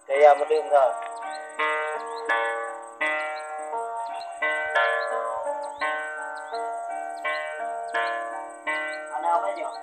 Kaya mo din ka. Ano ba yun?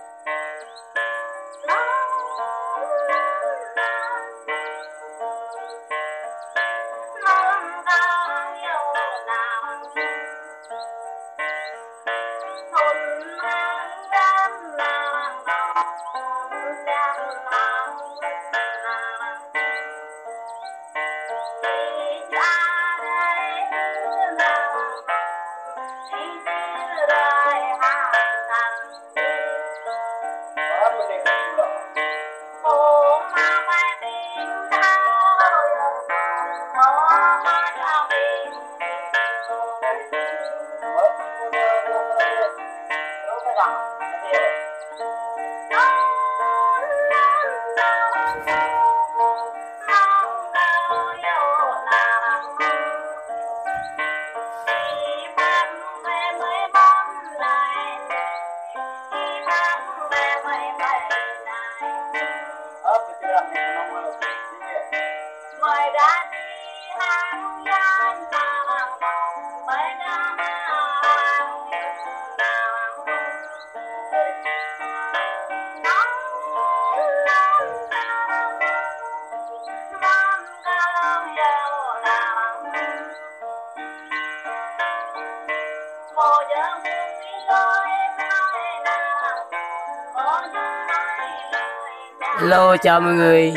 Hello, chào mọi người.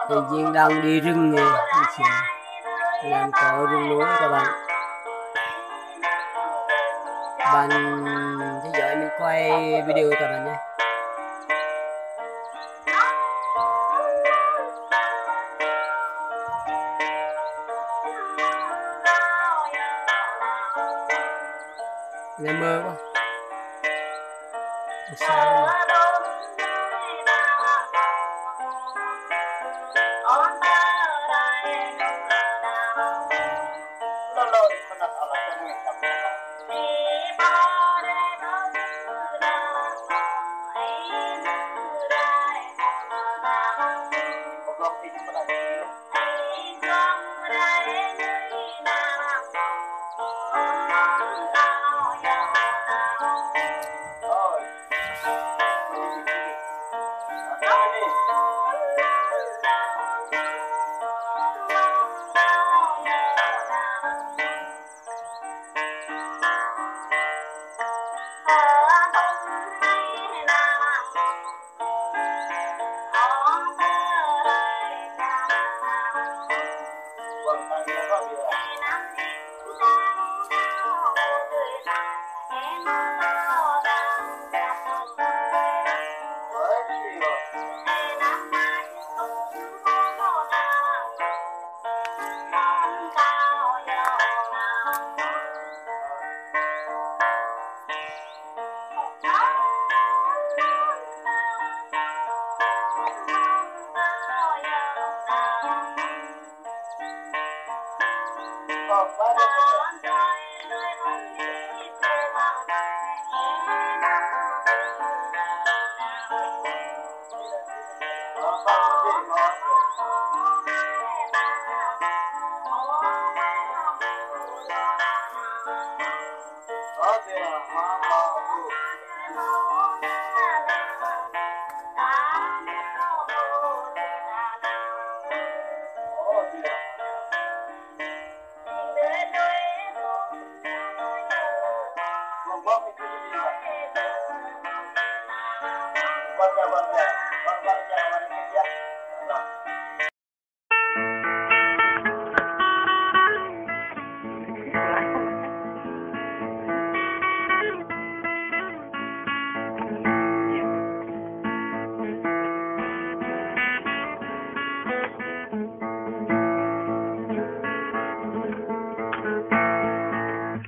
Hiện Duyên đang đi rừng làm cỏ rừng núi các bạn. Bạn theo dõi mình quay video các bạn nhé. Nghe mơ quá. Sao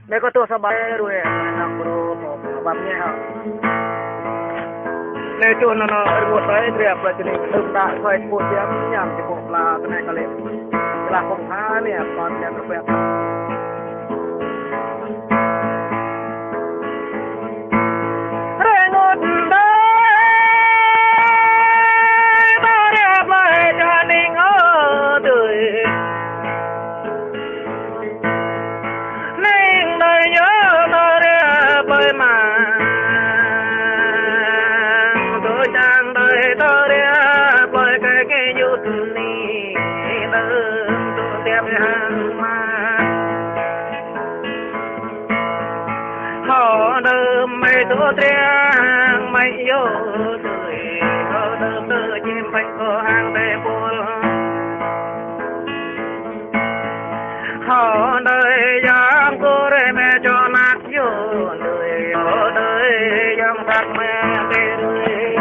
May ko to sa bahay ruhe anak bro babnya ha. Nay to na ergo sai dre apa chini da sai ko siam nyam ti ko la kana kale. La kong ha ni apa ya rupe. Rengot da ba re ba janing o tu ni đơn tu tiếp hàng mà họ đơm mây tu triang mây yêu tươi họ đơm tơ chim bay có hàng bề buồn họ đời giang cô re mẹ cho nát vô đời họ đời giang thật mẹ tê đời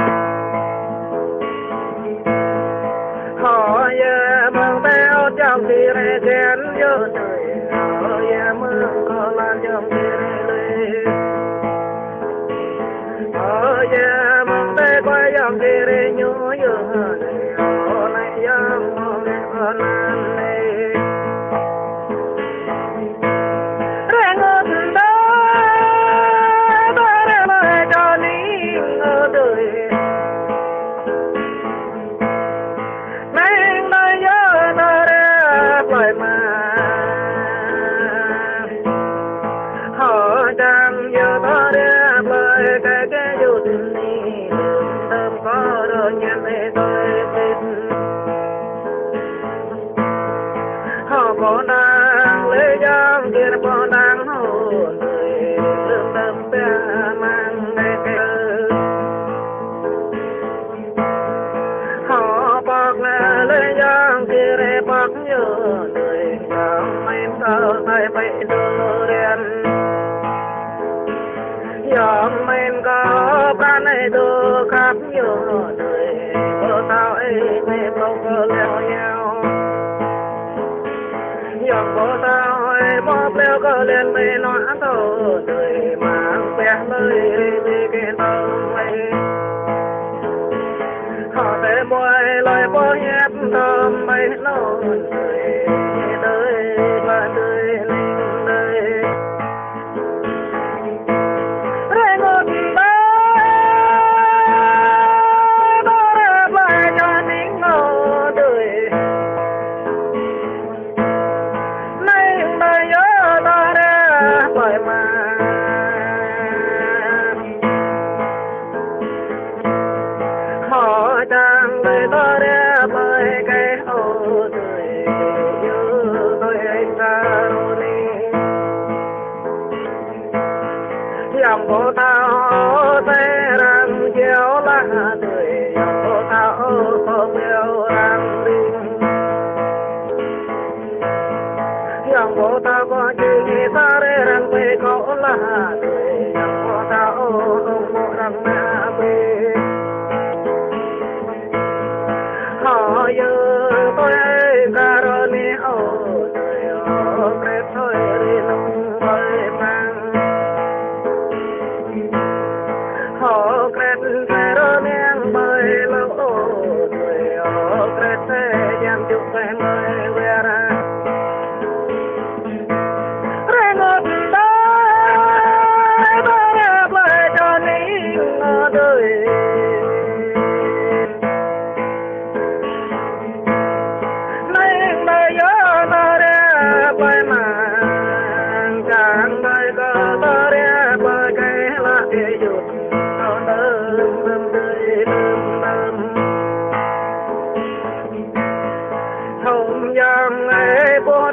họ ye mong teo trong đi re chén vô đời họ ye mong có lan trong đi re họ ye mong teo quay trong đi re nhú vô đời họ này giang mong có lan này bỏ nàng lấy giang kia bỏ nàng hồn người lương tâm bé mang nghe kêu họ bạc lấy giang kia để bạc nhớ người giang em cao tay bay đưa đèn giang em cao ban này đưa khắp nhớ người có sao ấy mẹ không có leo nhau dòng bộ tao ơi bóp leo có lên mây nói thổ đời mang bé lời đi cái tâm mây họ để bôi lời bó nhép tâm mây nôn đời đời và đời linh đời rơi ngột bá đó là bài cho nín ngô đời bởi mà họ đang lời ta để bởi cái hồ đời như tôi anh ta đi dòng của tao sẽ rằng chiếu lá đời dòng của tao không yêu rằng đi dòng của tao có chỉ ta để rằng về có là đời dòng của tao không có rằng na về họ giờ tôi cả rồi mi ô đời họ kẹp thôi đi nông với mang họ kẹp thế rồi miếng bơi lâu đời họ kẹp thế dám chụp cái người về ra hồng giang ấy bố